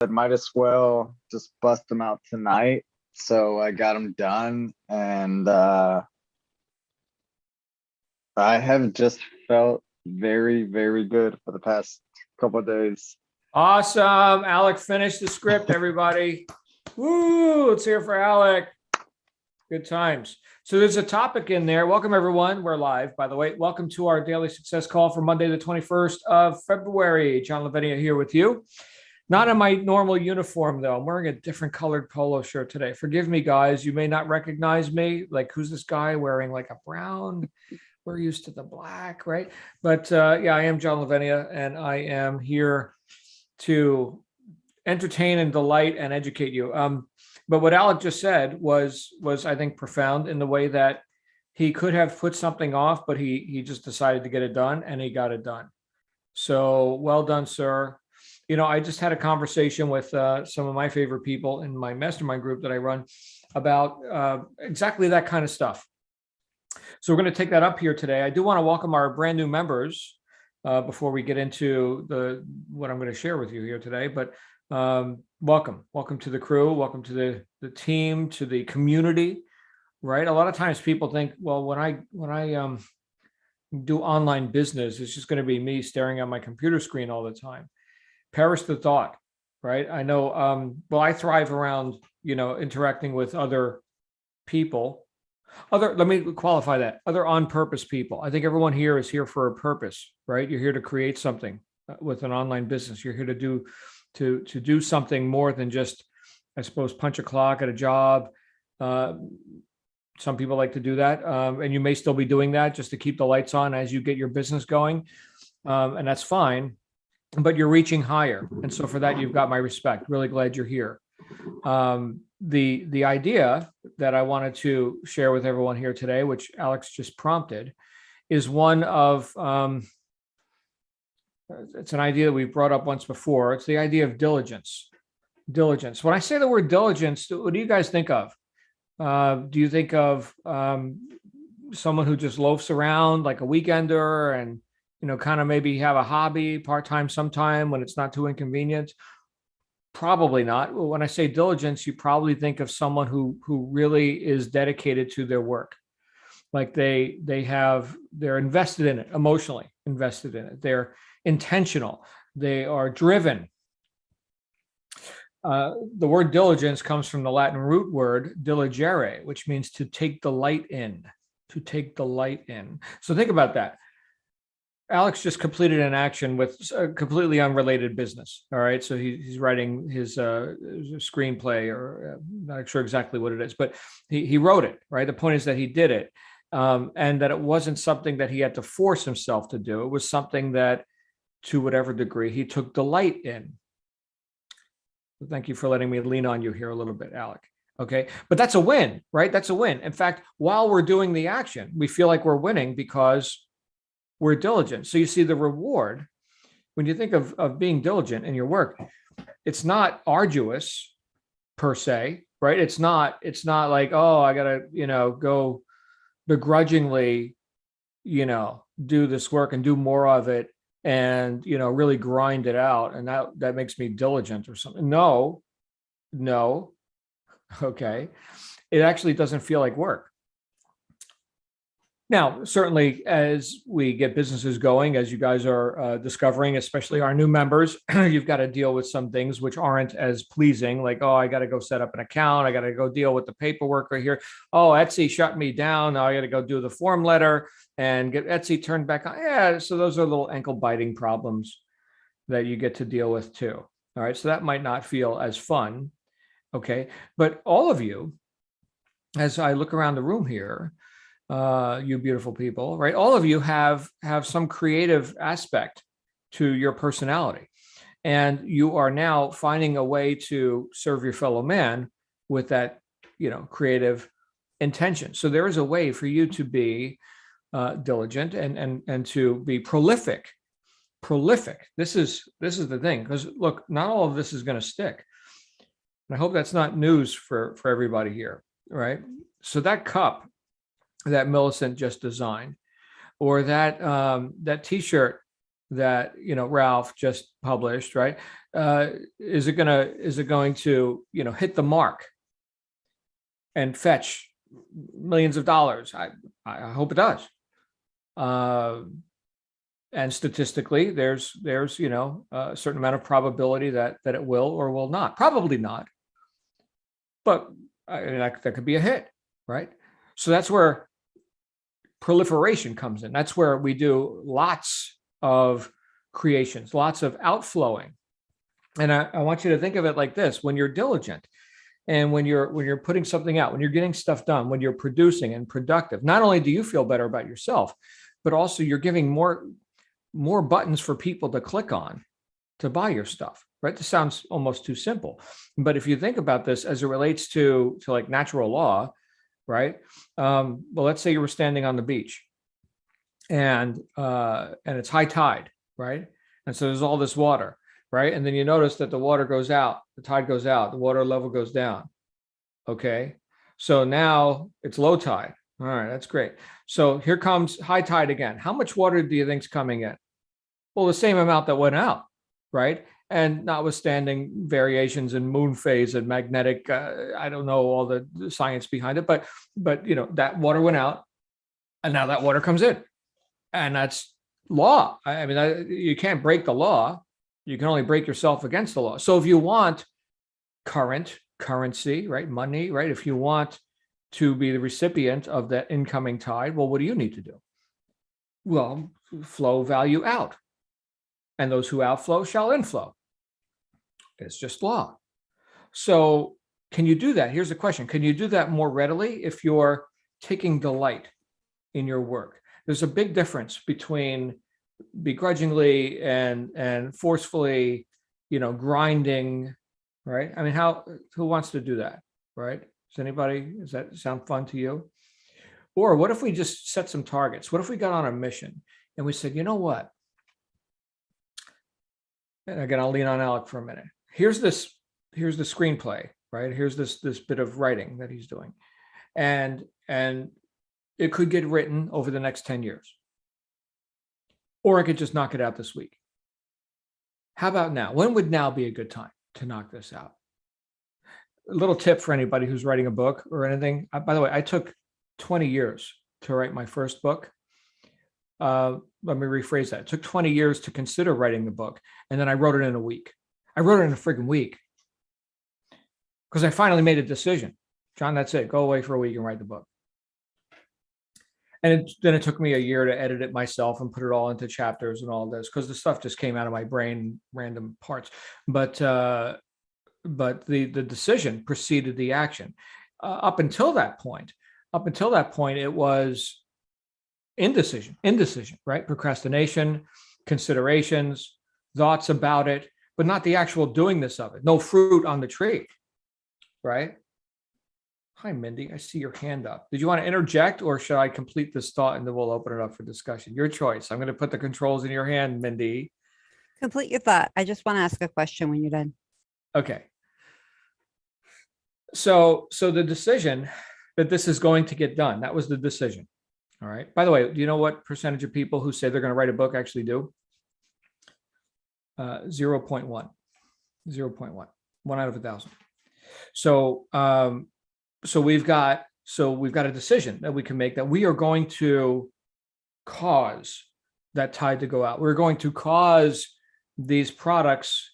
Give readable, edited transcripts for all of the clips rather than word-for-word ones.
I might as well just bust them out tonight. So I got them done, and I have just felt very, very good for the past couple of days. Awesome. Alec finished the script, everybody. Woo, let's hear for Alec. Good times. So there's a topic in there. Welcome, everyone. We're live, by the way. Welcome to our daily success call for Monday, the 21st of February. John Lavinia here with you. Not in my normal uniform, though. I'm wearing a different colored polo shirt today. Forgive me, guys. You may not recognize me. Like, who's this guy wearing like a brown? We're used to the black, right? But yeah, I am John Lavinia, and I am here to entertain and delight and educate you. But what Alec just said was I think profound in the way that he could have put something off, but he just decided to get it done, and he got it done. So well done, sir. You know, I just had a conversation with some of my favorite people in my mastermind group that I run about exactly that kind of stuff. So we're going to take that up here today. I do want to welcome our brand new members before we get into what I'm going to share with you here today. But welcome to the crew, welcome to the team, to the community. Right? A lot of times people think, well, when I do online business, it's just going to be me staring at my computer screen all the time. Perish the thought, right? I know, well, I thrive around, interacting with other people, let me qualify that, other on purpose people. I think everyone here is here for a purpose, right? You're here to create something with an online business. You're here to do something more than just, I suppose, punch a clock at a job. Some people like to do that. And you may still be doing that just to keep the lights on as you get your business going. And that's fine. But you're reaching higher. And so for that, you've got my respect. Really glad you're here. The idea that I wanted to share with everyone here today, which Alex just prompted, is one of, it's an idea that we've brought up once before. It's the idea of diligence. Diligence. When I say the word diligence, what do you guys think of? Do you think of someone who just loafs around like a weekender and kind of maybe have a hobby part-time sometime when it's not too inconvenient? Probably not. When I say diligence, you probably think of someone who really is dedicated to their work. Like they're invested in it, emotionally invested in it. They're intentional. They are driven. The word diligence comes from the Latin root word diligere, which means to take delight in, to take delight in. So think about that. Alex just completed an action with a completely unrelated business. All right. So he's writing his screenplay, or not sure exactly what it is, but he wrote it. Right. The point is that he did it, and that it wasn't something that he had to force himself to do. It was something that, to whatever degree, he took delight in. So thank you for letting me lean on you here a little bit, Alec. Okay. But that's a win, right? That's a win. In fact, while we're doing the action, we feel like we're winning because we're diligent. So you see the reward when you think of being diligent in your work. It's not arduous per se, right? It's not like, oh, I gotta, go begrudgingly, do this work and do more of it and, really grind it out. And that makes me diligent or something. No. Okay. It actually doesn't feel like work. Now, certainly, as we get businesses going, as you guys are discovering, especially our new members, you've got to deal with some things which aren't as pleasing, like, oh, I got to go set up an account. I got to go deal with the paperwork right here. Oh, Etsy shut me down. Now I got to go do the form letter and get Etsy turned back on. Yeah, so those are little ankle biting problems that you get to deal with too. All right, so that might not feel as fun. Okay, but all of you, as I look around the room here, you beautiful people, right? All of you have some creative aspect to your personality, and you are now finding a way to serve your fellow man with that, creative intention. So there is a way for you to be diligent and to be prolific. This is the thing, because look, not all of this is going to stick. And I hope that's not news for everybody here, right? So that cup that Millicent just designed, or that T-shirt that, Ralph just published, right? Is it going to, hit the mark and fetch millions of dollars? I hope it does. And statistically, there's a certain amount of probability that it will or will not. Probably not, but that could be a hit, right? So that's where proliferation comes in. That's where we do lots of creations, lots of outflowing. And I want you to think of it like this: when you're diligent, and when you're putting something out, when you're getting stuff done, when you're producing and productive, not only do you feel better about yourself, but also you're giving more buttons for people to click on to buy your stuff, right? This sounds almost too simple, but if you think about this as it relates to like natural law, right? Well, let's say you were standing on the beach, and it's high tide, right? And so there's all this water, right? And then you notice that the water goes out, the tide goes out, the water level goes down. Okay, so now it's low tide. All right, that's great. So here comes high tide again. How much water do you think is coming in? Well, the same amount that went out, right? And notwithstanding variations in moon phase and magnetic, I don't know all the science behind it, but that water went out, and now that water comes in, and that's law. I mean, you can't break the law. You can only break yourself against the law. So if you want currency, right, money, right, if you want to be the recipient of that incoming tide, well, what do you need to do? Well, flow value out, and those who outflow shall inflow. It's just law. So can you do that? Here's the question: can you do that more readily if you're taking delight in your work? There's a big difference between begrudgingly and forcefully, grinding, right? I mean, who wants to do that, right? Does that sound fun to you? Or what if we just set some targets? What if we got on a mission and we said, you know what? And again, I'll lean on Alec for a minute. Here's the screenplay, right? Here's this bit of writing that he's doing. And it could get written over the next 10 years. Or I could just knock it out this week. How about now? When would now be a good time to knock this out? A little tip for anybody who's writing a book or anything. By the way, I took 20 years to write my first book. Let me rephrase that. It took 20 years to consider writing the book, and then I wrote it in a week. I wrote it in a friggin' week because I finally made a decision. John, that's it. Go away for a week and write the book. And then it took me a year to edit it myself and put it all into chapters and all this, because the stuff just came out of my brain, random parts. But the decision preceded the action. Up until that point, it was indecision, right? Procrastination, considerations, thoughts about it, but not the actual doing this of it. No fruit on the tree, right? Hi, Mindy. I see your hand up. Did you want to interject, or should I complete this thought and then we'll open it up for discussion? Your choice. I'm going to put the controls in your hand, Mindy. Complete your thought. I just want to ask a question when you're done. Okay. So the decision that this is going to get done, that was the decision. All right. By the way, do you know what percentage of people who say they're going to write a book actually do? 0.1. 0.1. 1 out of 1,000. So we've got a decision that we can make, that we are going to cause that tide to go out. We're going to cause these products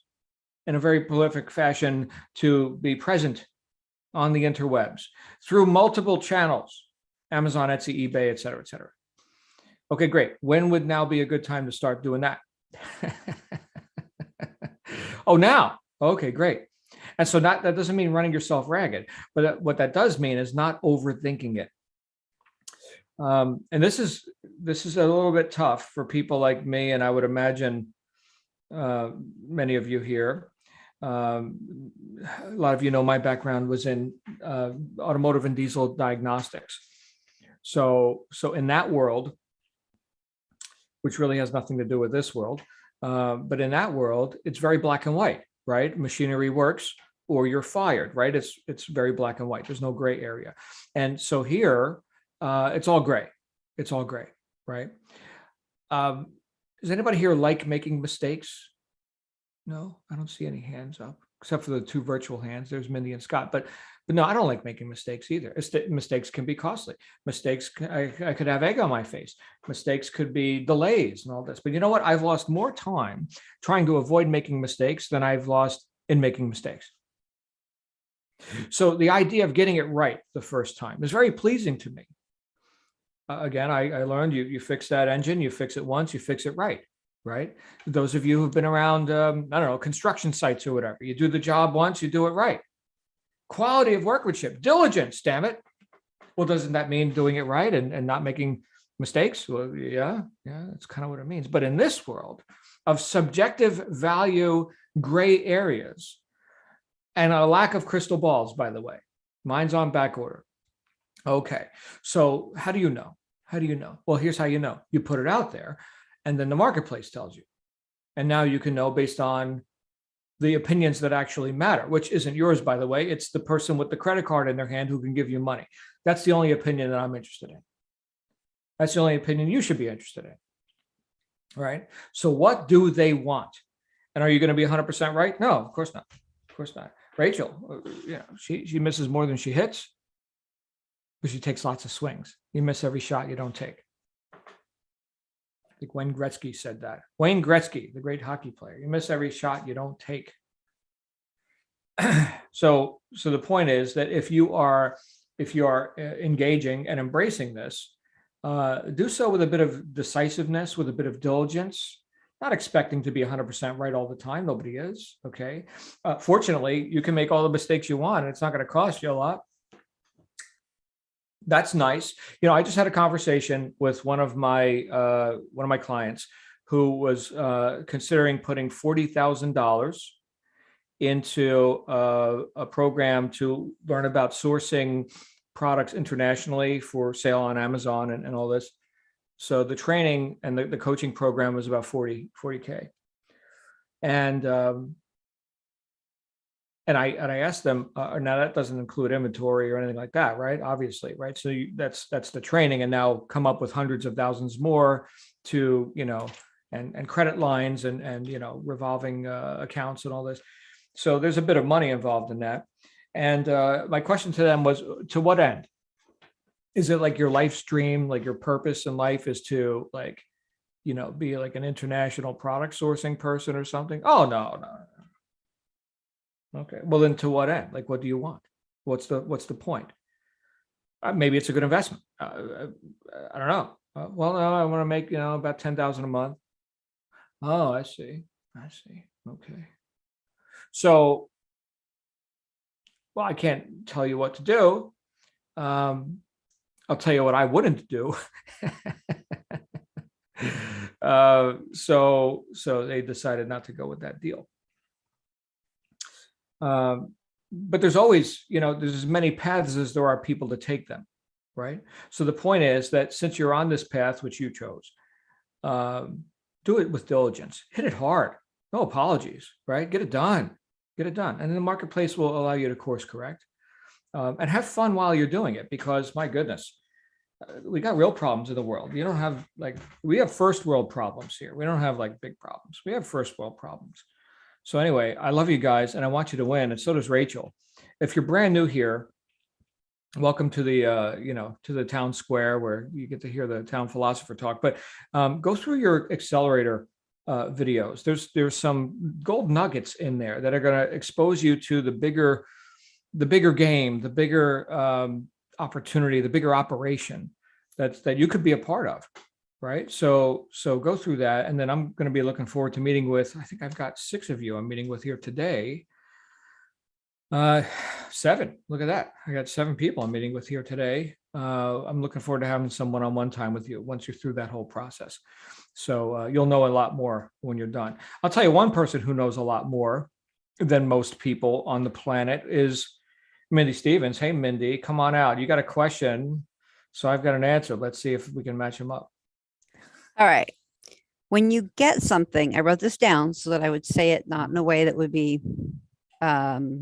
in a very prolific fashion to be present on the interwebs through multiple channels: Amazon, Etsy, eBay, et cetera, et cetera. Okay, great. When would now be a good time to start doing that? Oh, now. Okay, great. And so that doesn't mean running yourself ragged, but what that does mean is not overthinking it. And this is a little bit tough for people like me, and I would imagine many of you here. A lot of you know my background was in automotive and diesel diagnostics. So in that world, which really has nothing to do with this world, but in that world, it's very black and white, right? Machinery works or you're fired, right? It's very black and white. There's no gray area. And so here, it's all gray. It's all gray, right? Does anybody here like making mistakes? No, I don't see any hands up, except for the two virtual hands. There's Mindy and Scott, but no, I don't like making mistakes either. Mistakes can be costly. I could have egg on my face. Mistakes could be delays and all this. But you know what? I've lost more time trying to avoid making mistakes than I've lost in making mistakes. So the idea of getting it right the first time is very pleasing to me. Again, I learned you fix that engine, you fix it once, you fix it right. Right? Those of you who've been around, I don't know, construction sites or whatever, you do the job once, you do it right. Quality of workmanship, diligence, damn it. Well, doesn't that mean doing it right and not making mistakes? Well, yeah, that's kind of what it means. But in this world of subjective value, gray areas, and a lack of crystal balls, by the way, mine's on back order. Okay, so how do you know? How do you know? Well, here's how you know. You put it out there, and then the marketplace tells you. And now you can know based on the opinions that actually matter, which isn't yours, by the way. It's the person with the credit card in their hand who can give you money. That's the only opinion that I'm interested in. That's the only opinion you should be interested in. Right? So what do they want? And are you going to be 100% right? No, of course not. Of course not. Rachel, she misses more than she hits, but she takes lots of swings. You miss every shot you don't take. I think Wayne Gretzky said that. Wayne Gretzky, the great hockey player, you miss every shot you don't take. So the point is that if you are engaging and embracing this, do so with a bit of decisiveness, with a bit of diligence, not expecting to be 100% right all the time. Nobody is. Okay. Fortunately, you can make all the mistakes you want, and it's not going to cost you a lot. That's nice. I just had a conversation with one of my clients who was considering putting $40,000 into a program to learn about sourcing products internationally for sale on Amazon and all this. So the training and the coaching program was about 40K. And I asked them, now that doesn't include inventory or anything like that, right? Obviously, right? So that's the training, and now come up with hundreds of thousands more to, and credit lines and revolving accounts and all this. So there's a bit of money involved in that. And my question to them was, to what end? Is it like your life stream, like your purpose in life is to be like an international product sourcing person or something? Oh, no. Okay. Well, then to what end? Like, what do you want? What's the point? Maybe it's a good investment. I don't know. Well, no, I want to make, about 10,000 a month. Oh, I see. Okay. So, well, I can't tell you what to do. I'll tell you what I wouldn't do. So they decided not to go with that deal. But there's always, there's as many paths as there are people to take them, right? So the point is that since you're on this path, which you chose, do it with diligence, hit it hard, no apologies, right? Get it done. And then the marketplace will allow you to course correct, and have fun while you're doing it, because my goodness, we got real problems in the world. You don't have we have first world problems here. We don't have big problems. We have first world problems. So anyway, I love you guys, and I want you to win, and so does Rachel. If you're brand new here, welcome to the to the town square where you get to hear the town philosopher talk. But go through your accelerator videos. There's some gold nuggets in there that are going to expose you to the bigger game, the bigger opportunity, the bigger operation that you could be a part of. Right. So go through that. And then I'm going to be looking forward to meeting with, I think I've got 6 of you I'm meeting with here today. 7. Look at that. I got 7 people I'm meeting with here today. I'm looking forward to having some one-on-one time with you once you're through that whole process. So you'll know a lot more when you're done. I'll tell you, one person who knows a lot more than most people on the planet is Mindy Stevens. Hey, Mindy, come on out. You got a question. So I've got an answer. Let's see if we can match them up. All right. When you get something, I wrote this down so that I would say it not in a way that would be, anyway,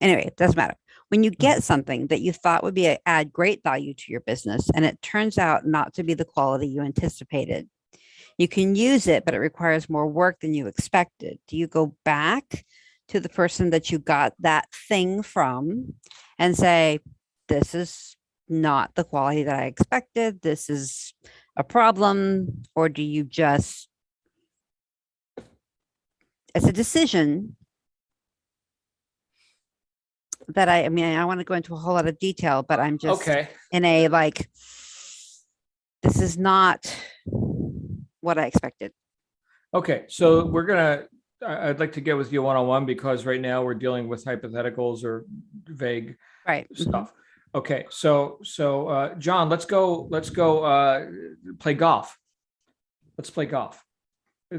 it doesn't matter. When you get something that you thought would add great value to your business, and it turns out not to be the quality you anticipated, You can use it, but it requires more work than you expected. Do you go back to the person that you got that thing from and say, this is not the quality that I expected, this is a problem? Or do you just, it's a decision that I mean, I want to go into a whole lot of detail, but I'm just Okay. in a like, this is not what I expected. Okay, so I'd like to get with you one-on-one because right now we're dealing with hypotheticals or vague Right. stuff. Okay, so John, let's go play golf. Let's play golf.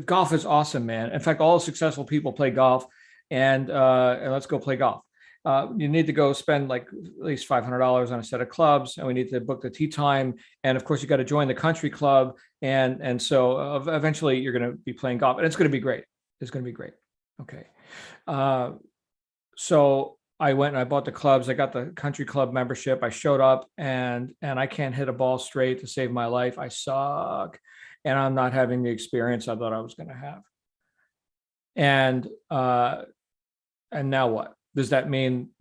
Golf is awesome, man. In fact, all successful people play golf, and let's go play golf. You need to go spend like at least $500 on a set of clubs, and we need to book the tee time. And of course, you got to join the country club, and so eventually you're going to be playing golf, and it's going to be great. It's going to be great. Okay, so I went and I bought the clubs. I got the country club membership. I showed up, and I can't hit a ball straight to save my life. I suck, and I'm not having the experience I thought I was going to have. And now what? Does that mean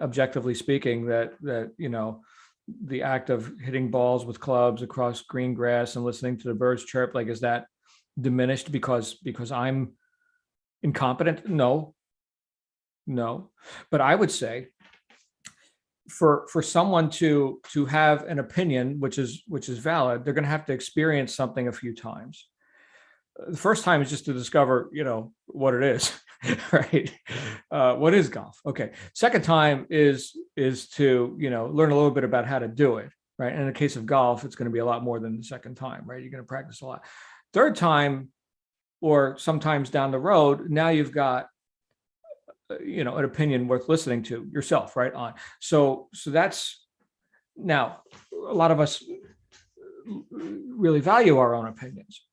objectively speaking that the act of hitting balls with clubs across green grass and listening to the birds chirp, like, is that diminished because I'm incompetent? No. But I would say for someone to have an opinion which is valid, they're going to have to experience something a few times. The first time is just to discover, what it is, right? What is golf? Okay. Second time is to, learn a little bit about how to do it, right? And in the case of golf, it's going to be a lot more than the second time, right? You're going to practice a lot. Third time, or sometimes down the road, now you've got, an opinion worth listening to yourself, right? On. So that's, now a lot of us really value our own opinions.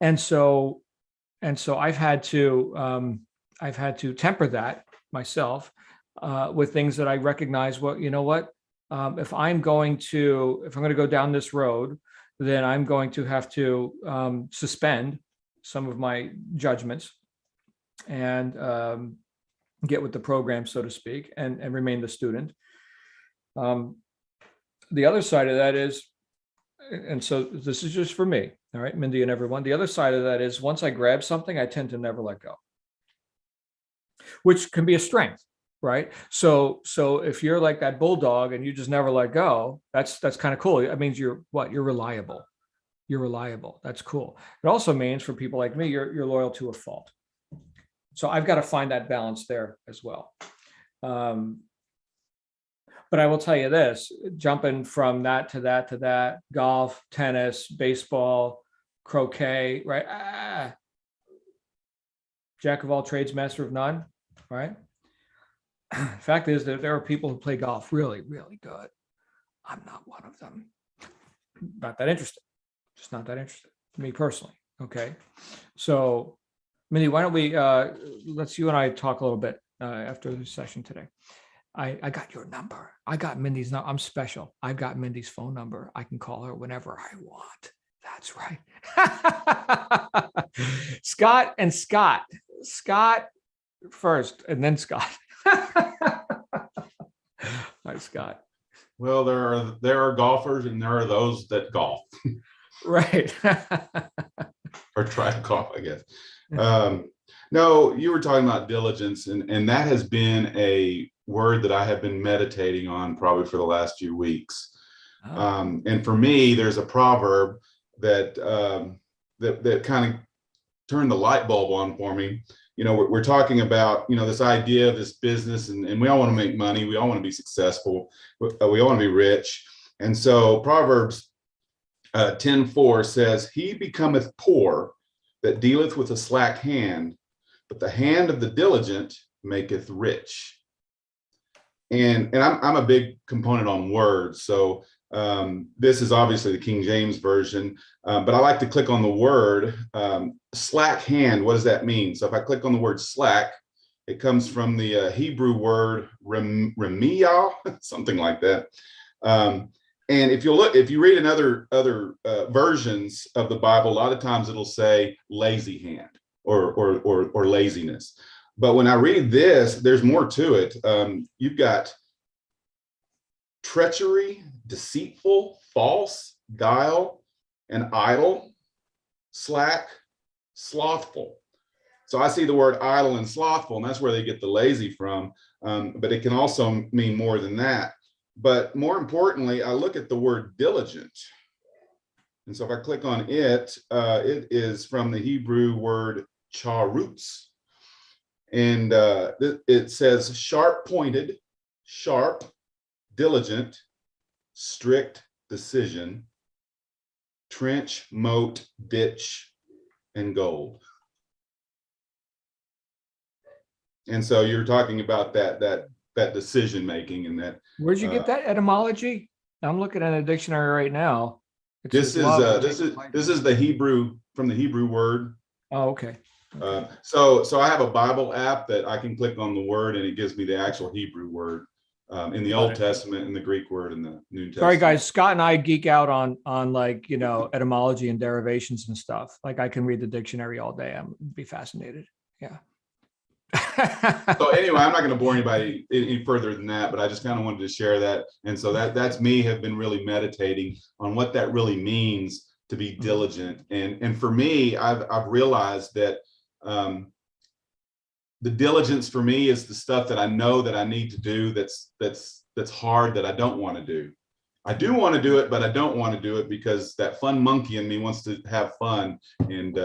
And so I've had to temper that myself with things that I recognize. Well, you know what? If I'm going to go down this road, then I'm going to have to suspend some of my judgments and get with the program, so to speak, and remain the student. The other side of that is, and so this is just for me, all right, Mindy and everyone. The other side of that is, once I grab something, I tend to never let go, which can be a strength, right? So if you're like that bulldog and you just never let go, that's kind of cool. It means you're reliable. You're reliable. That's cool. It also means for people like me, you're loyal to a fault. So I've got to find that balance there as well. But I will tell you this, jumping from that to that, golf, tennis, baseball, croquet, right? Jack of all trades, master of none, right? Fact is that there are people who play golf really, really good. I'm not one of them. Not that interested. Just not that interested. Me personally. Okay. So, Mindy, why don't we, let's you and I talk a little bit after the session today. I got your number. I got Mindy's number. I'm special. I've got Mindy's phone number. I can call her whenever I want. That's right. Scott and Scott. Scott first and then Scott. Hi, Scott. Well, there are golfers and there are those that golf. Right. Or try to golf, I guess. No, you were talking about diligence, and that has been a word that I have been meditating on probably for the last few weeks. Oh. And for me, there's a proverb that that kind of turned the light bulb on for me. We're talking about, this idea of this business, and we all want to make money. We all want to be successful. We all want to be rich. And so Proverbs 10:4 says, "He becometh poor that dealeth with a slack hand, but the hand of the diligent maketh rich." And I'm a big component on words. So this is obviously the King James Version, but I like to click on the word slack hand. What does that mean? So if I click on the word slack, it comes from the Hebrew word remiyah, something like that. And if you read in other versions of the Bible, a lot of times it'll say lazy hand or laziness. But when I read this, there's more to it. You've got treachery, deceitful, false, guile, and idle, slack, slothful. So I see the word idle and slothful, and that's where they get the lazy from. But it can also mean more than that. But more importantly, I look at the word diligent. And so if I click on it, it is from the Hebrew word charutz. And it says sharp pointed, sharp, diligent, strict decision, trench, moat, ditch, and gold. And so you're talking about that decision making and that. Where'd you get that etymology? I'm looking at a dictionary right now. It This says is love. this is the Hebrew, from the Hebrew word. Oh, okay. So I have a Bible app that I can click on the word and it gives me the actual Hebrew word in the Got Old it. Testament and the Greek word in the New Testament. Sorry, guys. Scott and I geek out on like, etymology and derivations and stuff. Like I can read the dictionary all day. I'm be fascinated. Yeah. So anyway, I'm not going to bore anybody any further than that, but I just kind of wanted to share that. And so that's me, have been really meditating on what that really means to be diligent. And for me, I've realized that the diligence for me is the stuff that I know that I need to do that's hard, that I don't want to do. I do want to do it, but I don't want to do it because that fun monkey in me wants to have fun. And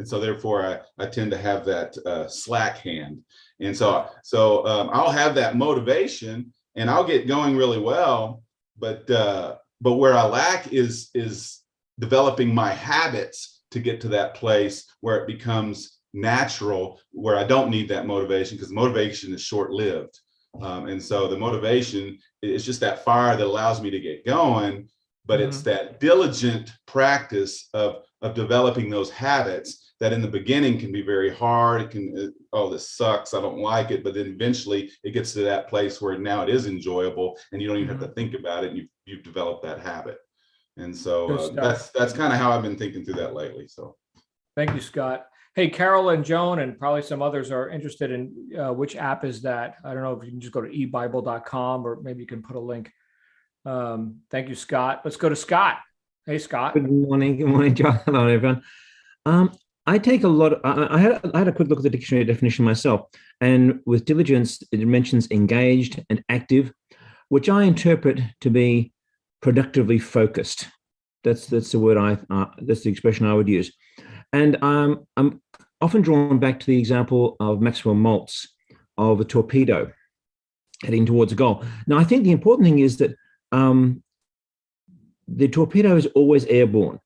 so therefore I tend to have that slack hand. And so I'll have that motivation and I'll get going really well, but where I lack is developing my habits to get to that place where it becomes natural, where I don't need that motivation, because motivation is short-lived. And so the motivation is just that fire that allows me to get going, but it's that diligent practice of developing those habits that in the beginning can be very hard. It can, oh, this sucks, I don't like it. But then eventually it gets to that place where now it is enjoyable and you don't even have to think about it. And you've developed that habit. And so that's kind of how I've been thinking through that lately. So Thank you, Scott. Hey, Carol and Joan, and probably some others are interested in which app is that. I don't know if you can just go to ebible.com or maybe you can put a link. Thank you, Scott. Let's go to Scott. Hey, Scott. Good morning, John. Hello, everyone. I take a lot. I had a quick look at the dictionary definition myself, and with diligence, it mentions engaged and active, which I interpret to be productively focused. That's the word that's the expression I would use. And I'm often drawn back to the example of Maxwell Maltz of a torpedo heading towards a goal. Now, I think the important thing is that the torpedo is always airborne.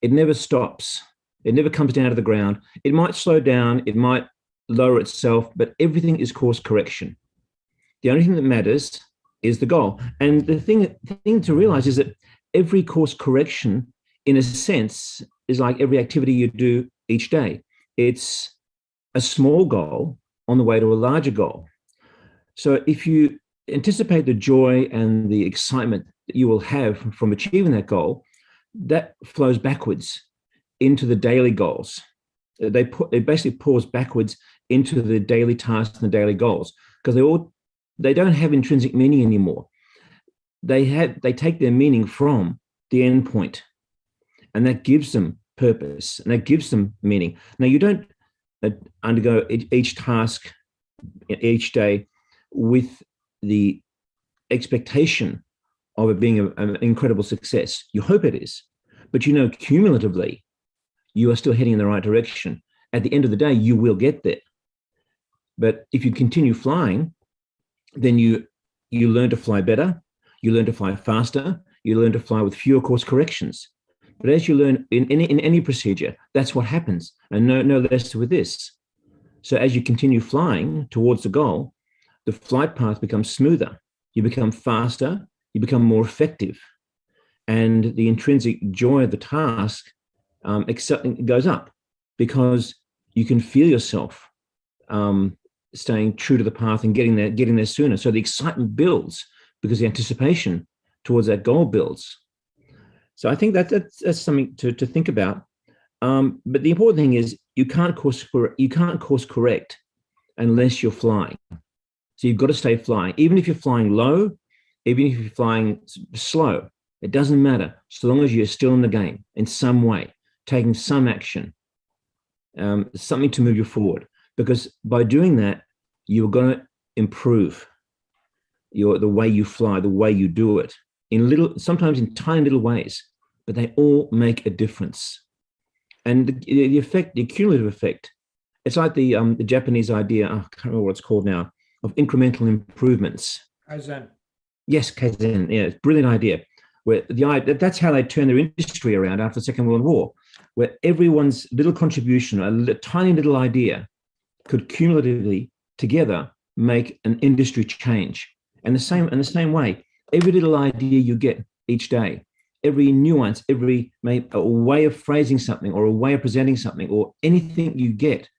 It never stops. It never comes down to the ground. It might slow down. It might lower itself, but everything is course correction. The only thing that matters is the goal. And the thing to realize is that every course correction, in a sense, is like every activity you do each day. It's a small goal on the way to a larger goal. So if you anticipate the joy and the excitement that you will have from achieving that goal, that flows backwards into the daily goals. It basically pours backwards into the daily tasks and the daily goals, because they don't have intrinsic meaning anymore. They take their meaning from the end point, and that gives them purpose and that gives them meaning. Now, you don't undergo each task each day with the expectation of it being an incredible success. You hope it is, but cumulatively, you are still heading in the right direction. At the end of the day, you will get there. But if you continue flying, then you learn to fly better, you learn to fly faster, you learn to fly with fewer course corrections. But as you learn in any procedure, that's what happens, and no less with this. So as you continue flying towards the goal, the flight path becomes smoother, you become faster, you become more effective, and the intrinsic joy of the task goes up, because you can feel yourself staying true to the path and getting there sooner. So the excitement builds because the anticipation towards that goal builds. So I think that's something to think about. But the important thing is you can't course correct unless you're flying. So you've got to stay flying, even if you're flying low, even if you're flying slow. It doesn't matter, so long as you're still in the game in some way, taking some action, something to move you forward. Because by doing that, you're going to improve the way you fly, the way you do it, sometimes in tiny little ways, but they all make a difference. And the effect, the cumulative effect, it's like the Japanese idea, I can't remember what it's called now, of incremental improvements. Kaizen. Yes, Kaizen. Yeah, it's a brilliant idea. Where that's how they turned their industry around after the Second World War, where everyone's little contribution, a tiny little idea, could cumulatively together make an industry change. And the same way, every little idea you get each day, every nuance, every a way of phrasing something or a way of presenting something or anything you get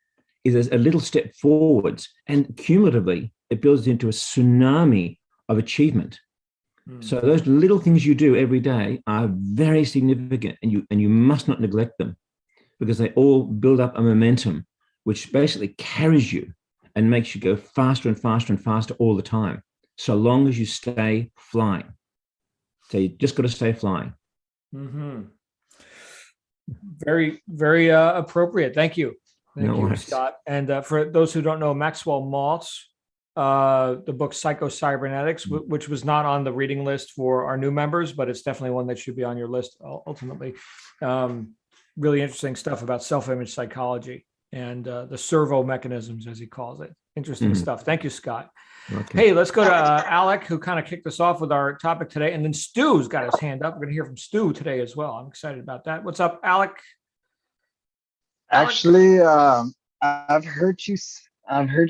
is a little step forwards, and cumulatively it builds into a tsunami of achievement. So those little things you do every day are very significant, and you must not neglect them, because they all build up a momentum which basically carries you and makes you go faster and faster and faster all the time, so long as you stay flying. So you just got to stay flying. Mm-hmm. Very, very appropriate. Thank you. Thank No you, worries. Scott. And for those who don't know, Maxwell Maltz, the book Psycho-Cybernetics, which was not on the reading list for our new members, but it's definitely one that should be on your list ultimately. Really interesting stuff about self-image psychology and the servo mechanisms, as he calls it. Interesting stuff. Thank you, Scott. Okay. Hey, let's go to Alec, who kind of kicked us off with our topic today. And then Stu's got his hand up. We're going to hear from Stu today as well. I'm excited about that. What's up, Alec? Actually, I've heard you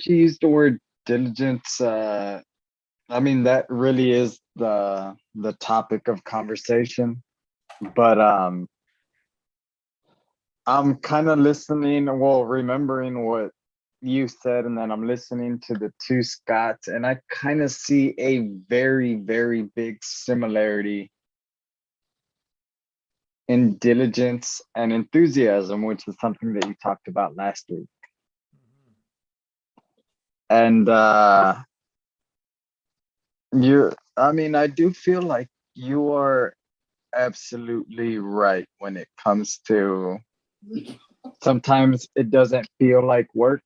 use the word diligence. I mean, that really is the topic of conversation. But I'm kind of remembering what you said, and then I'm listening to the two Scotts, and I kind of see a very, very big similarity in diligence and enthusiasm, which is something that you talked about last week. And I do feel like you are absolutely right when it comes to sometimes it doesn't feel like work.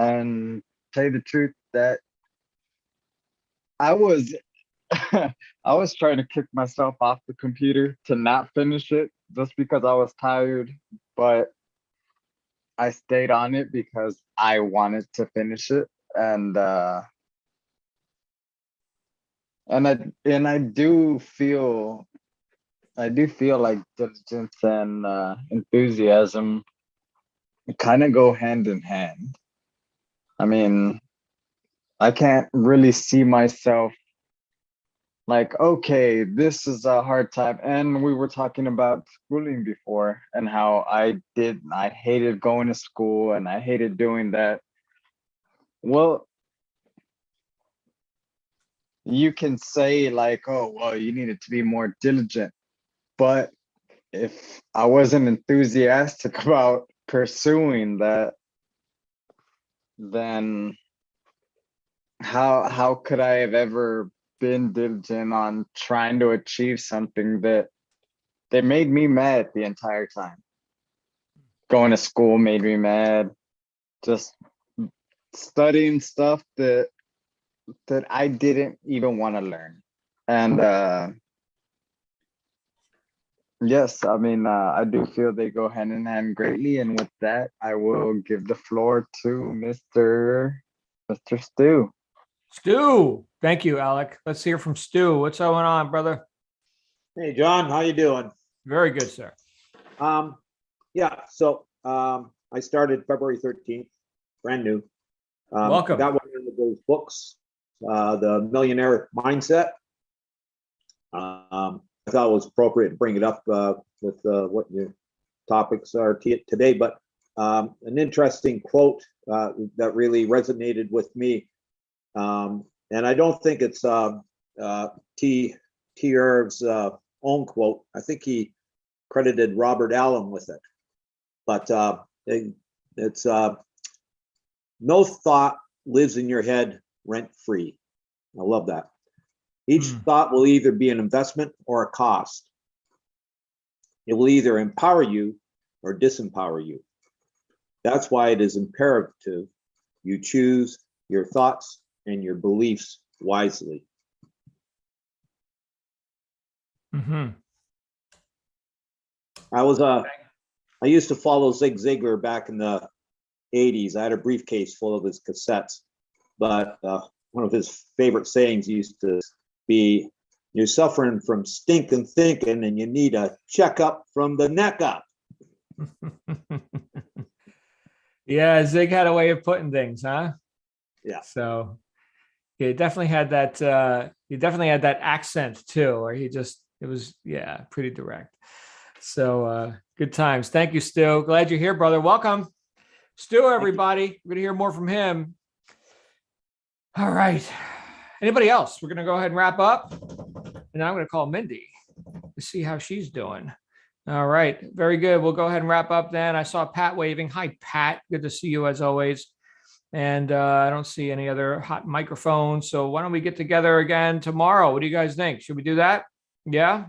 And tell you the truth, that I was I was trying to kick myself off the computer to not finish it just because I was tired, but I stayed on it because I wanted to finish it. And I do feel like diligence and enthusiasm kind of go hand in hand. I mean, I can't really see myself like, okay, this is a hard time. And we were talking about schooling before and how I hated going to school and I hated doing that. Well, you can say like, oh, well, you needed to be more diligent. But if I wasn't enthusiastic about pursuing that, then how could I have ever been diligent on trying to achieve something that made me mad the entire time? Going to school made me mad. Just studying stuff that I didn't even want to learn. And yes, I mean, I do feel they go hand in hand greatly. And with that, I will give the floor to Mr. Stu. Stu. Thank you, Alec. Let's hear from Stu. What's going on, brother? Hey, John, how you doing? Very good, sir. I started February 13th, brand new. Welcome. Got one of those books, The Millionaire Mindset. I thought it was appropriate to bring it up with what your topics are today, but an interesting quote that really resonated with me. And I don't think it's T T. Irv's own quote. I think he credited Robert Allen with it. But it's no thought lives in your head rent free. I love that. Each thought will either be an investment or a cost. It will either empower you or disempower you. That's why it is imperative you choose your thoughts and your beliefs wisely. Mhm. I used to follow Zig Ziglar back in the 80s. I had a briefcase full of his cassettes, but one of his favorite sayings used to be, "You're suffering from stinking thinking and you need a checkup from the neck up." Yeah, Zig had a way of putting things, huh? Yeah. So he definitely had that. He definitely had that accent too, or it was pretty direct. So good times. Thank you, Stu. Glad you're here, brother. Welcome, Stu. Everybody, we're gonna hear more from him. All right. Anybody else? We're gonna go ahead and wrap up, and I'm gonna call Mindy to see how she's doing. All right, very good. We'll go ahead and wrap up then. I saw Pat waving. Hi, Pat. Good to see you as always. And I don't see any other hot microphones. So why don't we get together again tomorrow? What do you guys think? Should we do that? Yeah.